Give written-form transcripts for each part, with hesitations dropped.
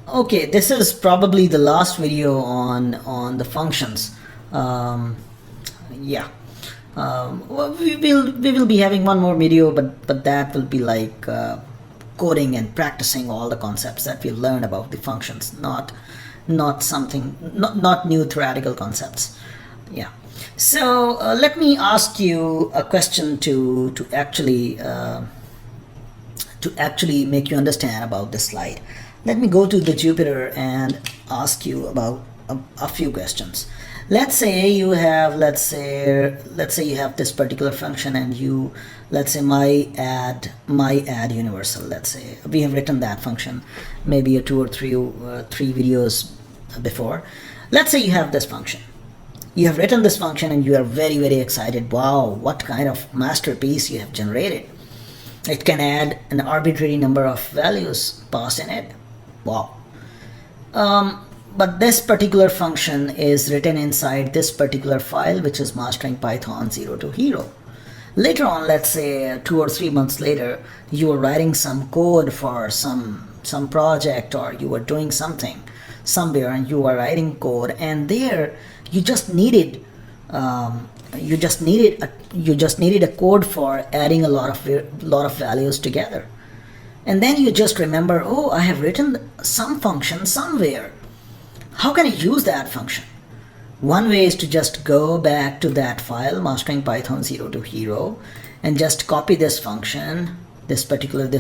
Okay, this is probably the last video on the functions. Yeah. Well, we will be having one more video, but that will be like coding and practicing all the concepts that we learned about the functions, not new theoretical concepts. Yeah. So let me ask you a question to actually make you understand about this slide. Let me go to the Jupyter and ask you about a few questions. Let's say you have you have this particular function, and you, let's say my add universal. Let's say we have written that function maybe a two or three videos before. Let's say you have this function. You have written this function and you are very, very excited. Wow, what kind of masterpiece you have generated. It can add an arbitrary number of values passed in it. Wow. But this particular function is written inside this particular file, which is mastering Python 0 to hero. Later on, let's say 2 or 3 months later, you are writing some code for some project, or you are doing something somewhere and you are writing code, and there you just needed a code for adding a lot of values together. And then you just remember, oh, I have written some function somewhere. How can I use that function? One way is to just go back to that file, mastering Python 0 to hero, and just copy this function, this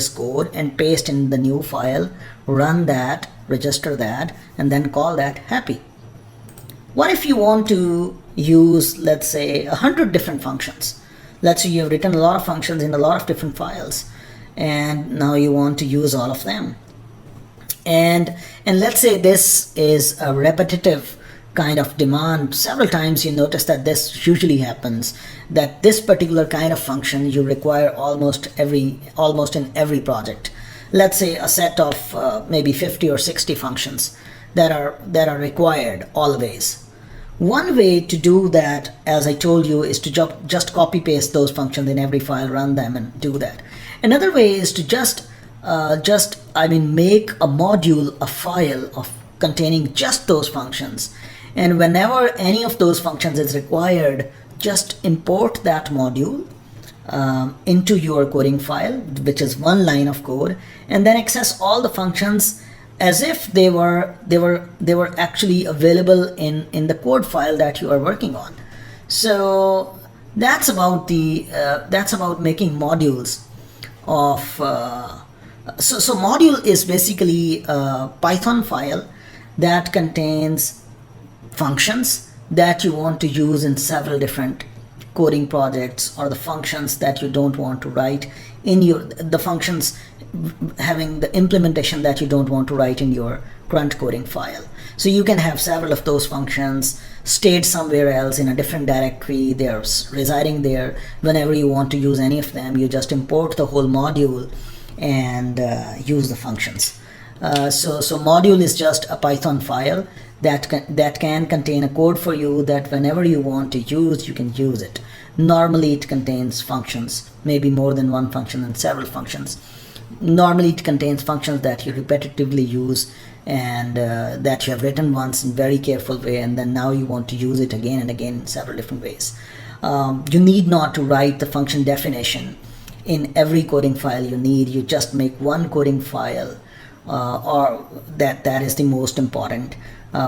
code, and paste in the new file, run that, register that, and then call that happy. What if you want to use, let's say, 100 different functions? Let's say you have written a lot of functions in a lot of different files, and now you want to use all of them. And let's say this is a repetitive kind of demand. Several times you notice that this usually happens, that this particular kind of function you require almost in every project. Let's say a set of maybe 50 or 60 functions that are required always. One way to do that, as I told you, is to just copy paste those functions in every file, run them, and do that. Another way is to make a module, a file containing just those functions, and whenever any of those functions is required, just import that module into your coding file, which is one line of code, and then access all the functions as if they were actually available in the code file that you are working on. So that's about making modules of so module is basically a Python file that contains functions that you want to use in several different coding projects, or the functions that you don't want to write in the functions having the implementation that you don't want to write in your current coding file. So you can have several of those functions stayed somewhere else in a different directory. They're residing there. Whenever you want to use any of them, you just import the whole module and use the functions. So module is just a Python file that can contain a code for you that whenever you want to use, you can use it. Normally it contains functions, maybe more than one function and several functions. Normally it contains functions that you repetitively use, and that you have written once in very careful way, and then now you want to use it again and again in several different ways. You need not to write the function definition in every coding file you just make one coding file, or that is the most important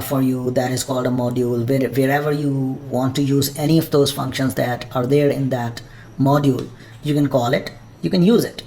for you. That is called a module. Wherever you want to use any of those functions that are there in that module, you can call it, you can use it.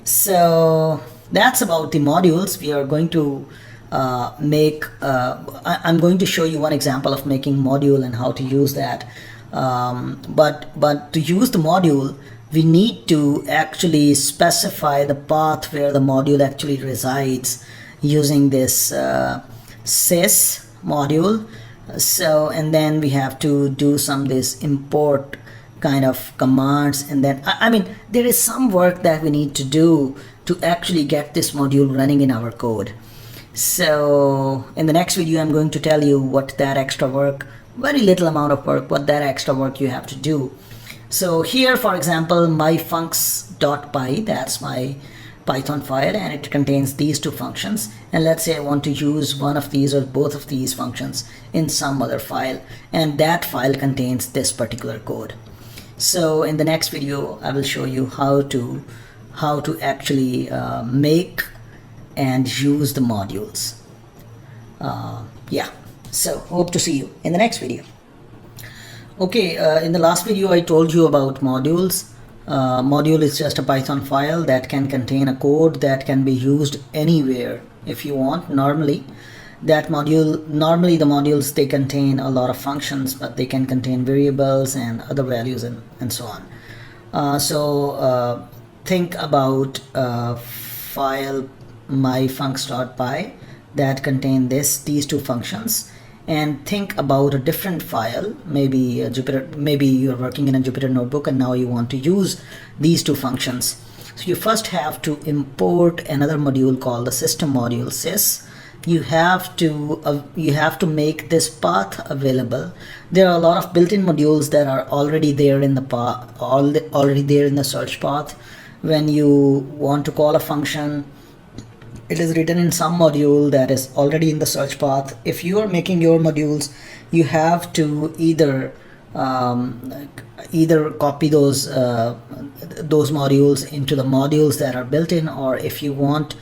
So that's about the modules. We are going to I'm going to show you one example of making module and how to use that. But to use the module, we need to actually specify the path where the module actually resides using this sys module. So, and then we have to do this import kind of commands, and then there is some work that we need to do to actually get this module running in our code. So in the next video, I'm going to tell you what that extra work, very little amount of work, what that extra work you have to do So here, for example, my funcs.py, that's my Python file, and it contains these two functions. And let's say I want to use one of these or both of these functions in some other file, and that file contains this particular code. So in the next video, I will show you how to actually make and use the modules. Yeah, so hope to see you in the next video. Okay, in the last video I told you about modules. Module is just a Python file that can contain a code that can be used anywhere if you want. Normally the modules, they contain a lot of functions, but they can contain variables and other values and so on. So think about file myfuncs.py that contain these two functions, and think about a different file, maybe Jupyter, maybe you're working in a Jupyter notebook and now you want to use these two functions. So you first have to import another module called the system module sys. You have to make this path available. There are a lot of built-in modules that are already there in the path, already there in the search path. When you want to call a function, it is written in some module that is already in the search path. If you are making your modules, you have to either copy those modules into the modules that are built in, or if you want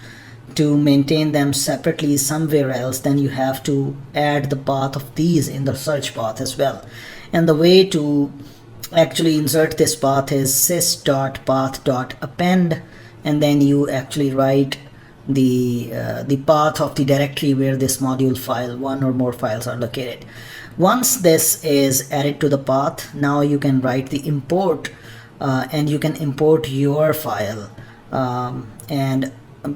to maintain them separately somewhere else, then you have to add the path of these in the search path as well. And the way to actually insert this path is sys.path.append, and then you actually write the path of the directory where this module file, one or more files, are located. Once this is added to the path, now you can write the import, and you can import your file and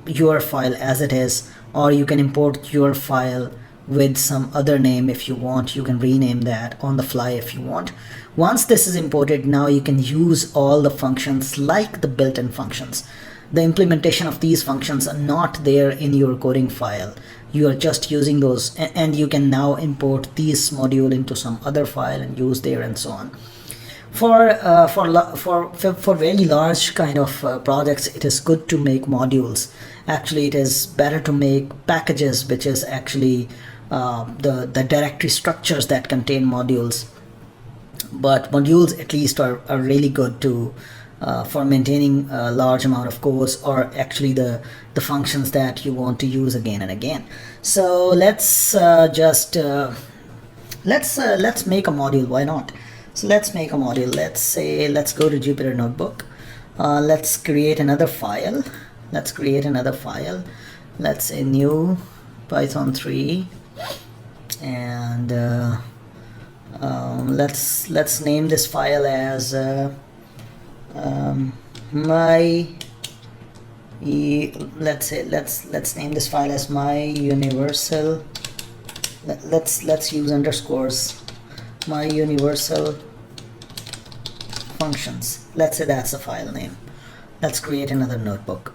your file as it is, or you can import your file with some other name if you want. You can rename that on the fly if you want. Once this is imported, now you can use all the functions like the built-in functions. The implementation of these functions are not there in your coding file. You are just using those, and you can now import these module into some other file and use there, and so on. For very large kind of projects, it is good to make modules. Actually, it is better to make packages, which is actually the directory structures that contain modules. But modules at least are really good to for maintaining a large amount of codes, or actually the functions that you want to use again and again. So let's let's make a module. Why not? So let's make a module. Let's go to Jupyter Notebook. Let's create another file. Let's say new Python 3, and let's name this file as let's name this file as my universal. Let's use underscores, my universal functions. Let's say that's a file name. Let's create another notebook.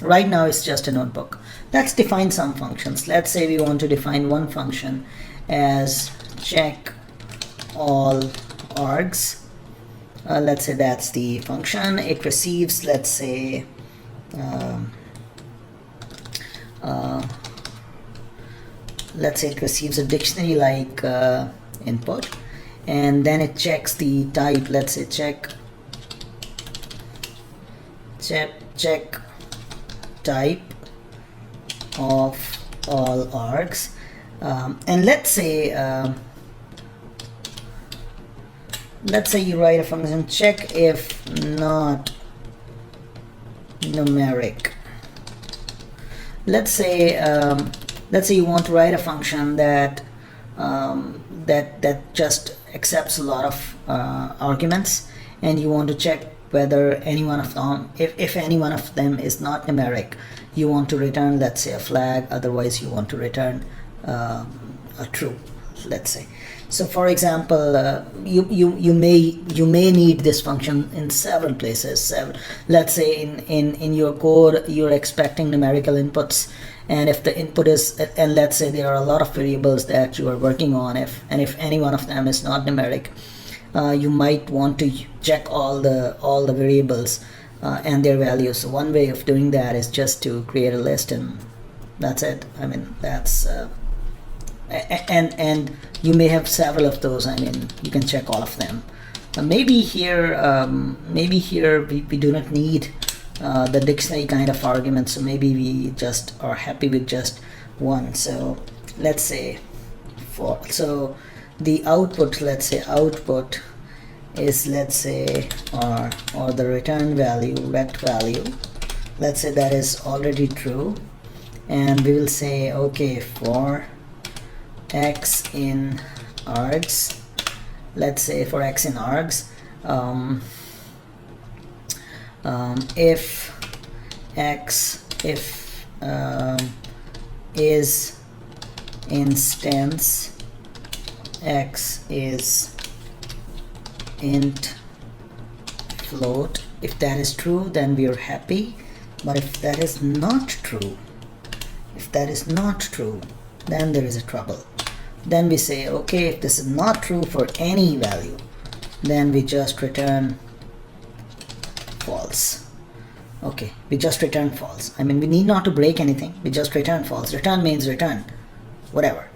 Right now it's just a notebook. Let's define some functions. Let's say we want to define one function as check all args. Let's say that's the function. It receives, let's say it receives a dictionary like input, and then it checks the type. Let's say check type of all args, and let's say you write a function check if not numeric. Let's say you want to write a function that just accepts a lot of arguments, and you want to check whether any one of them, if any one of them is not numeric, you want to return, let's say, a flag. Otherwise you want to return a true, let's say. So for example, you may need this function in several places. Let's say in your code you're expecting numerical inputs, and if the input is, and let's say there are a lot of variables that you are working on, if any one of them is not numeric, you might want to check all the variables and their values. So one way of doing that is just to create a list, and that's it. I mean, that's and you may have several of those. I mean, you can check all of them. Maybe here we do not need the dictionary kind of argument, so maybe we just are happy with just one. So let's say so the output, let's say output is, let's say, or the return value, rect value, let's say that is already true, and we will say, okay, for x in args, let's say for x in args, if x is instance x is int float, if that is true, then we are happy. But if that is not true, then there is a trouble. Then we say, okay, if this is not true for any value, then we just return false. Okay, we just return false. I mean, we need not to break anything, we just return false. Return means return whatever.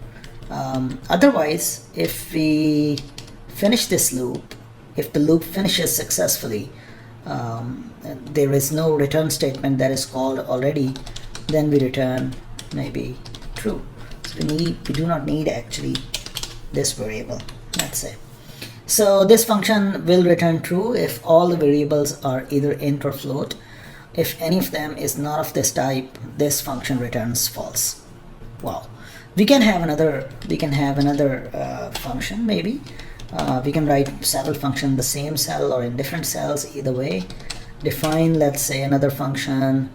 Otherwise, if we finish this loop, if the loop finishes successfully, there is no return statement that is called already, then we return maybe true. So we do not need actually this variable, let's say. So this function will return true if all the variables are either int or float. If any of them is not of this type, this function returns false. Wow. We can have another function. Maybe we can write several functions in the same cell or in different cells, either way. Define, let's say, another function,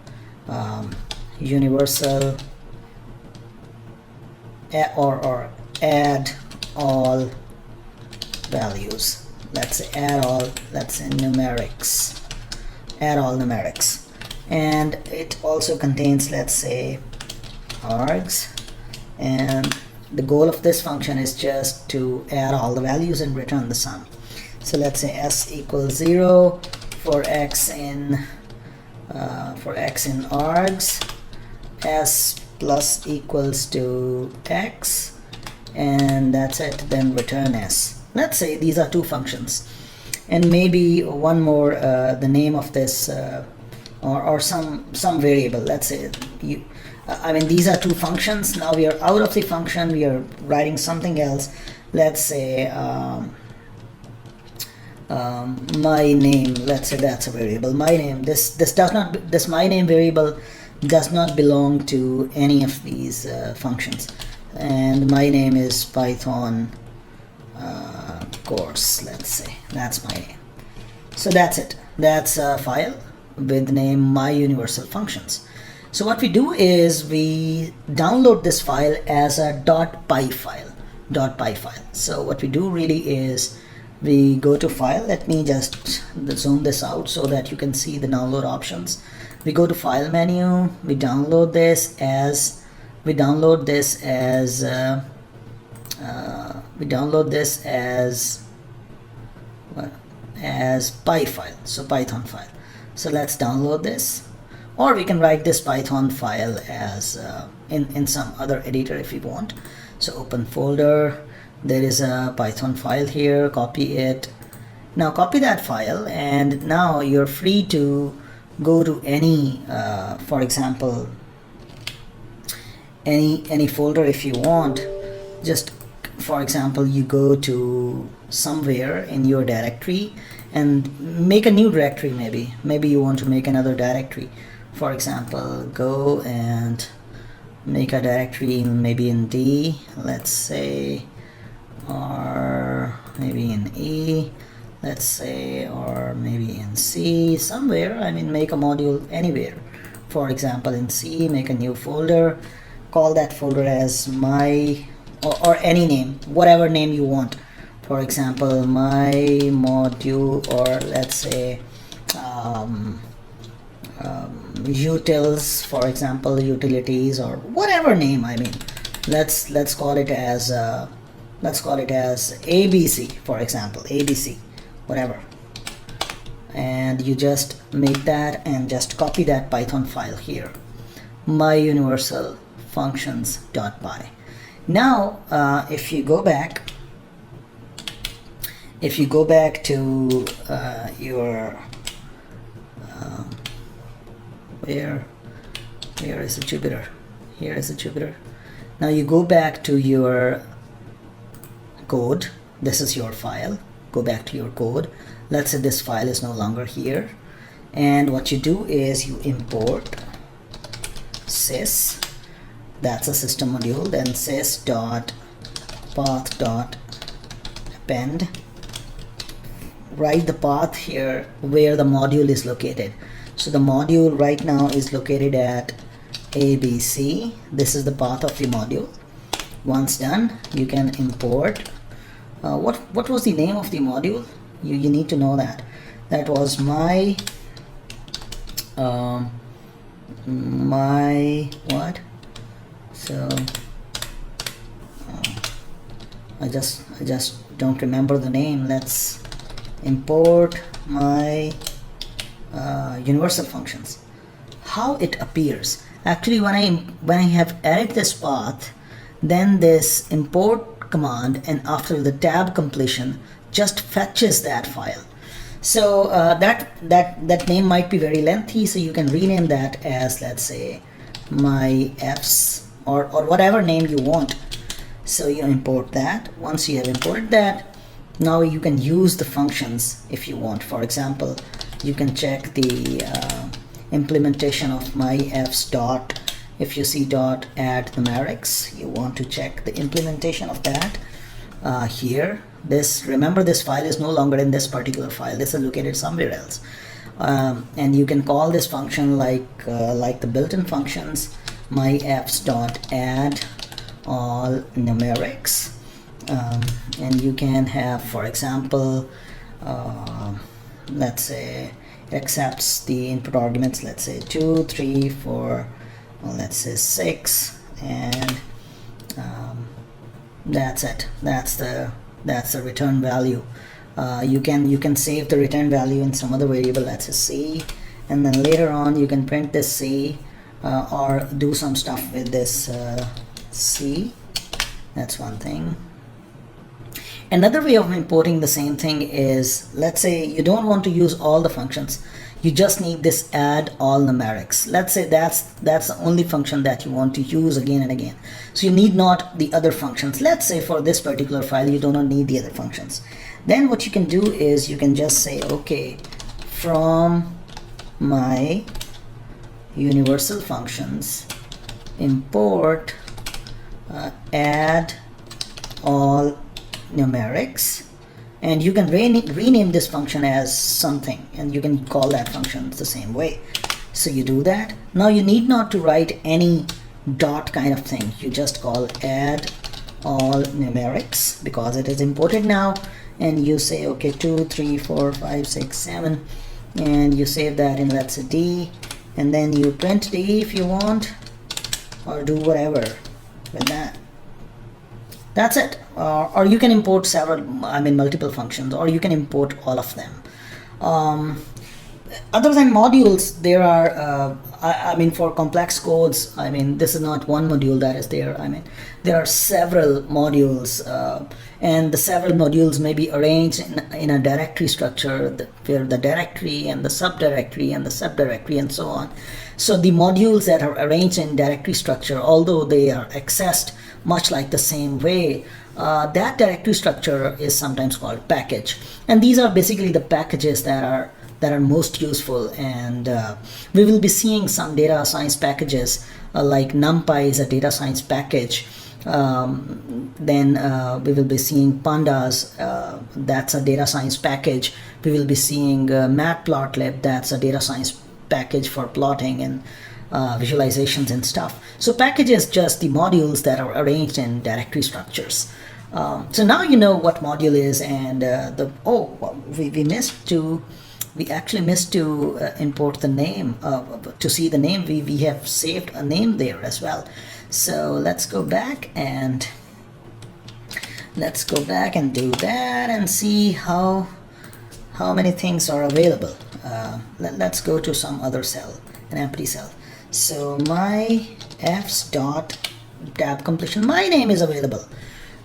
universal, or add all values. Let's say add all, let's say numerics, add all numerics, and it also contains, let's say, args, and the goal of this function is just to add all the values and return the sum. So let's say s equals 0 for x in args, s plus equals to x, and that's it. Then return s. Let's say these are two functions, and maybe one more, the name of this or some variable. Let's say I mean, these are two functions. Now we are out of the function, we are writing something else. Let's say my name, let's say that's a variable. My name, this my name variable does not belong to any of these functions, and my name is Python course, let's say. That's my name. So that's it. That's a file with the name my universal functions. So what we do is we download this file as a .py file. So what we do really is we go to file. Let me just zoom this out so that you can see the download options. We go to file menu. We download this as py file, so Python file. So let's download this, or we can write this Python file as in some other editor if you want. So open folder, there is a Python file here, copy it. Now copy that file, and now you're free to go to any for example any folder if you want. Just for example, you go to somewhere in your directory and make a new directory. Maybe you want to make another directory. For example, go and make a directory maybe in D, let's say, or maybe in E, let's say, or maybe in C, somewhere. I mean, make a module anywhere. For example, in C, make a new folder, call that folder as my, or any name, whatever name you want. For example, my module, or let's say utils, for example, utilities, or whatever name. I mean, let's call it as let's call it as ABC, for example, ABC, whatever. And you just make that and just copy that Python file here, my universal functions.py. Now, if you go back to your where is the Jupyter? Here is the Jupyter. Now you go back to your code. This is your file. Go back to your code. Let's say this file is no longer here, and what you do is you import sys, that's a system module, then sys.path.append. Write the path here where the module is located. So the module right now is located at ABC. This is the path of the module. Once done, you can import what was the name of the module? You need to know that. That was my what? So I just don't remember the name. Let's import my universal functions. How it appears? Actually, when I have added this path, then this import command, and after the tab completion, just fetches that file. So that name might be very lengthy, so you can rename that as, let's say, my fs or whatever name you want. So you import that. Once you have imported that, now you can use the functions if you want. For example, you can check the implementation of my fs dot. If you see dot add numerics, you want to check the implementation of that here. Remember, this file is no longer in this particular file. This is located somewhere else, and you can call this function like the built-in functions, my fs dot add all numerics, and you can have, for example, let's say it accepts the input arguments, let's say 2, 3, 4, well, let's say 6, and that's it. That's the return value. You can save the return value in some other variable, let's say C, and then later on you can print this C or do some stuff with this C. That's one thing. Another way of importing the same thing is, let's say you don't want to use all the functions, you just need this add all numerics. Let's say that's the only function that you want to use again and again, so you need not the other functions. Let's say for this particular file you do not need the other functions. Then what you can do is you can just say, okay, from my universal functions import add all numerics, and you can rename this function as something, and you can call that function the same way. So you do that. Now you need not to write any dot kind of thing. You just call add all numerics because it is imported now, and you say, okay, 2, 3, 4, 5, 6, 7, and you save that in, let's say, D, and then you print D if you want, or do whatever with that. That's it. Or you can import multiple functions, or you can import all of them. Other than modules, there are, for complex codes, this is not one module that is there. There are several modules, and the several modules may be arranged in a directory structure, where the directory and the subdirectory and the subdirectory and so on. So the modules that are arranged in directory structure, although they are accessed much like the same way, that directory structure is sometimes called package, and these are basically the packages that are most useful. And we will be seeing some data science packages like NumPy is a data science package. Then we will be seeing pandas, that's a data science package. We will be seeing matplotlib, that's a data science package for plotting and visualizations and stuff. So package is just the modules that are arranged in directory structures. So now you know what module is, and we actually missed to import the name. To see the name, we have saved a name there as well. So let's go back, and let's go back and do that and see how many things are available. Let's go to some other cell, an empty cell. So my f's dot tab completion, my name is available.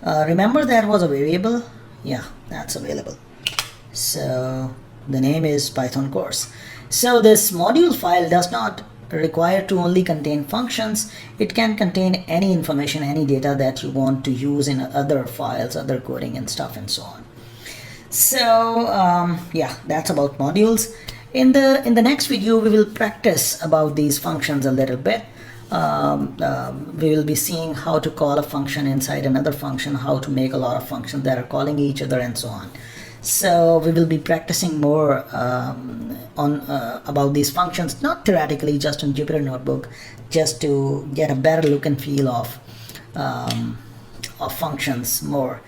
Remember that was a variable? Yeah, that's available. So the name is Python course. So this module file does not require to only contain functions. It can contain any information, any data that you want to use in other files, other coding and stuff and so on. So yeah, that's about modules. In the next video, we will practice about these functions a little bit. We will be seeing how to call a function inside another function, how to make a lot of functions that are calling each other and so on. So we will be practicing more about these functions, not theoretically, just on Jupyter Notebook, just to get a better look and feel of functions more.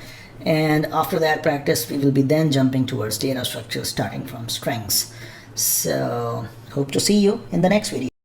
And after that practice, we will be then jumping towards data structures starting from strings. So hope to see you in the next video.